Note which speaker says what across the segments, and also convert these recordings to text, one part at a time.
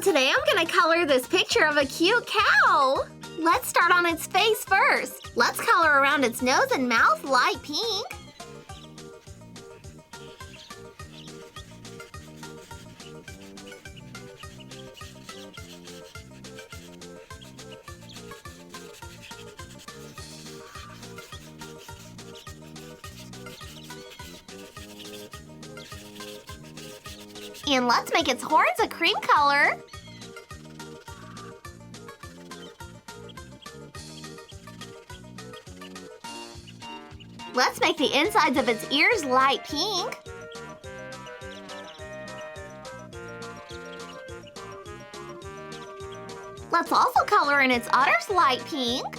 Speaker 1: today I'm gonna color this picture of a cute cow. Let's start on its face first. Let's color around its nose and mouth light pink. And let's make its horns a cream color. Let's make the insides of its ears light pink. Let's also color in its udders light pink.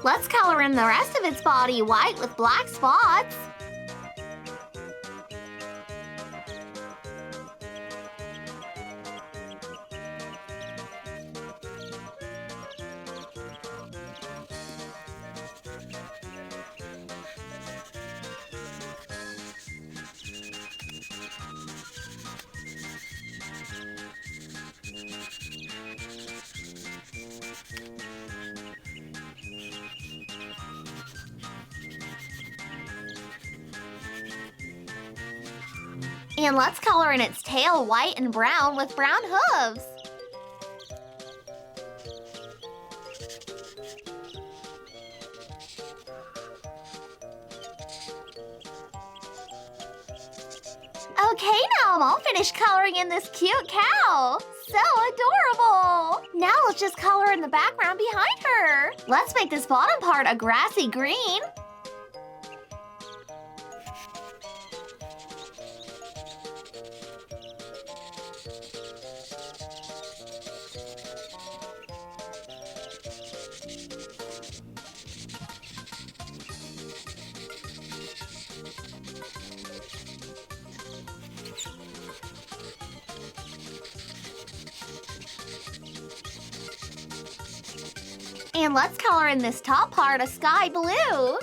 Speaker 1: Let's color in the rest of its body white with black spots. And let's color in its tail white and brown with brown hooves. Okay, now I'm all finished coloring in this cute cow. So adorable! Now let's just color in the background behind her. Let's make this bottom part a grassy green. And let's color in this top part a sky blue.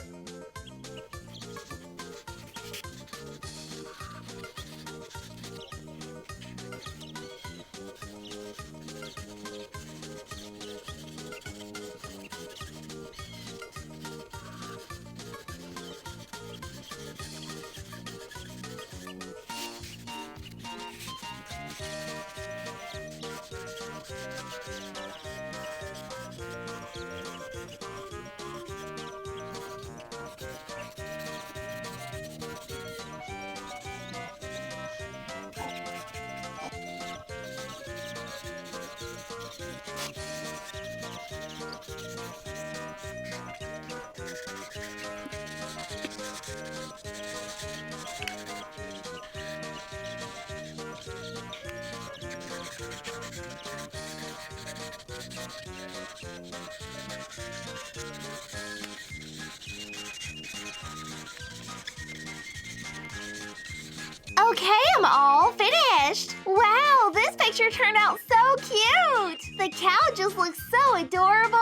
Speaker 1: Okay, I'm all finished. Wow, this picture turned out so cute. The cow just looks so adorable.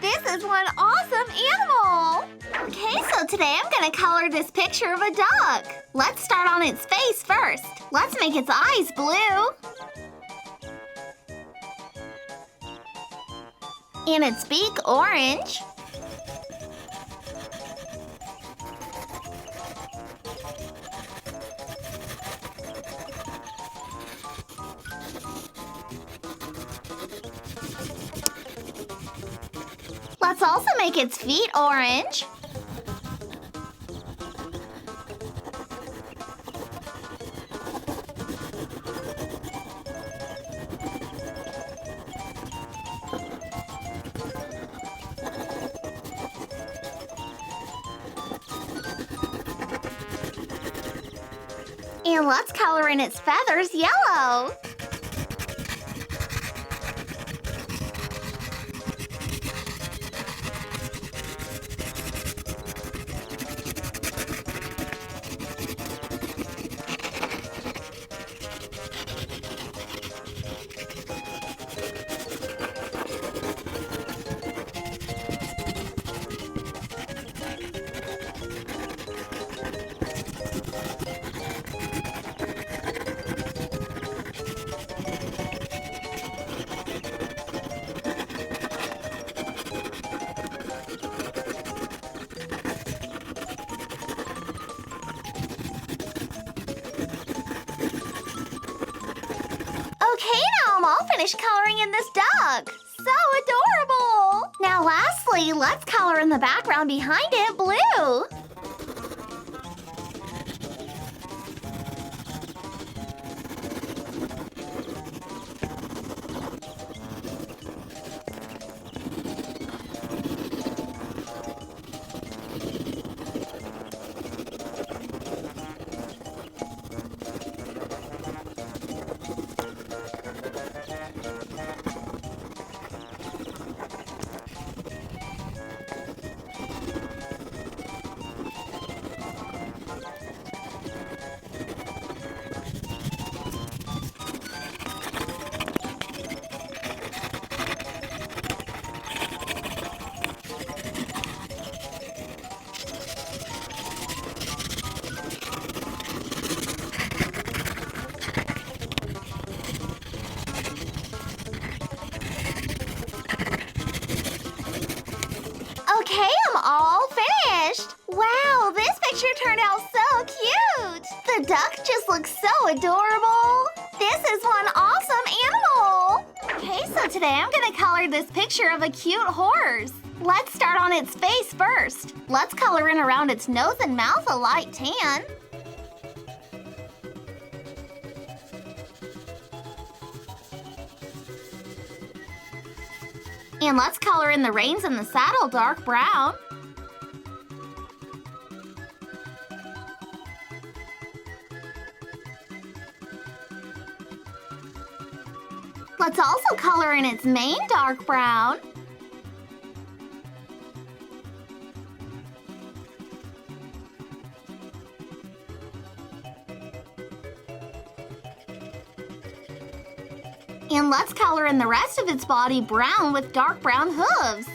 Speaker 1: This is one awesome animal. Okay, so today I'm gonna color this picture of a duck. Let's start on its face first. Let's make its eyes blue. And its beak orange. Let's also make its feet orange. And let's color in its feathers yellow. all finished coloring in this duck. So adorable! Now lastly, let's color in the background behind it blue. Okay, I'm all finished. Wow, this picture turned out so cute. The duck just looks so adorable. This is one awesome animal. Okay, so today I'm gonna color this picture of a cute horse. Let's start on its face first. Let's color in around its nose and mouth a light tan. And let's color in the reins and the saddle dark brown. Let's also color in its mane dark brown. And let's color in the rest of its body brown with dark brown hooves.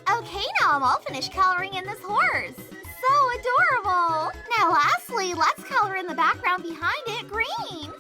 Speaker 1: Okay, now I'm all finished coloring in this horse. So adorable! Now lastly, let's color in the background behind it green.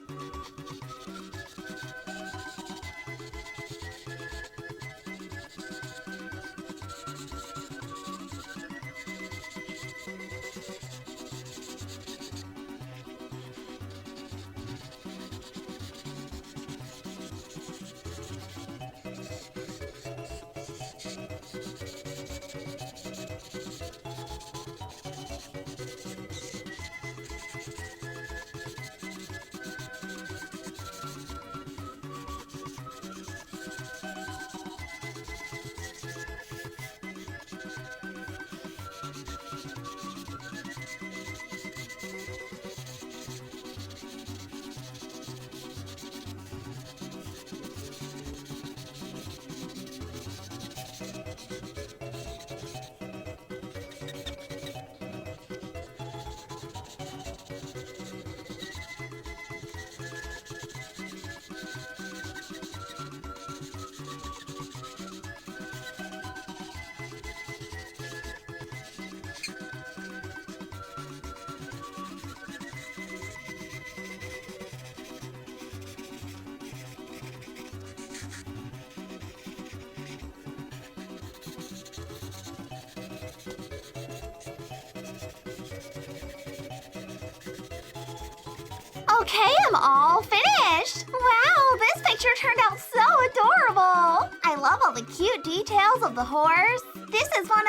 Speaker 1: Okay, I'm all finished. Wow, this picture turned out so adorable. I love all the cute details of the horse. This is one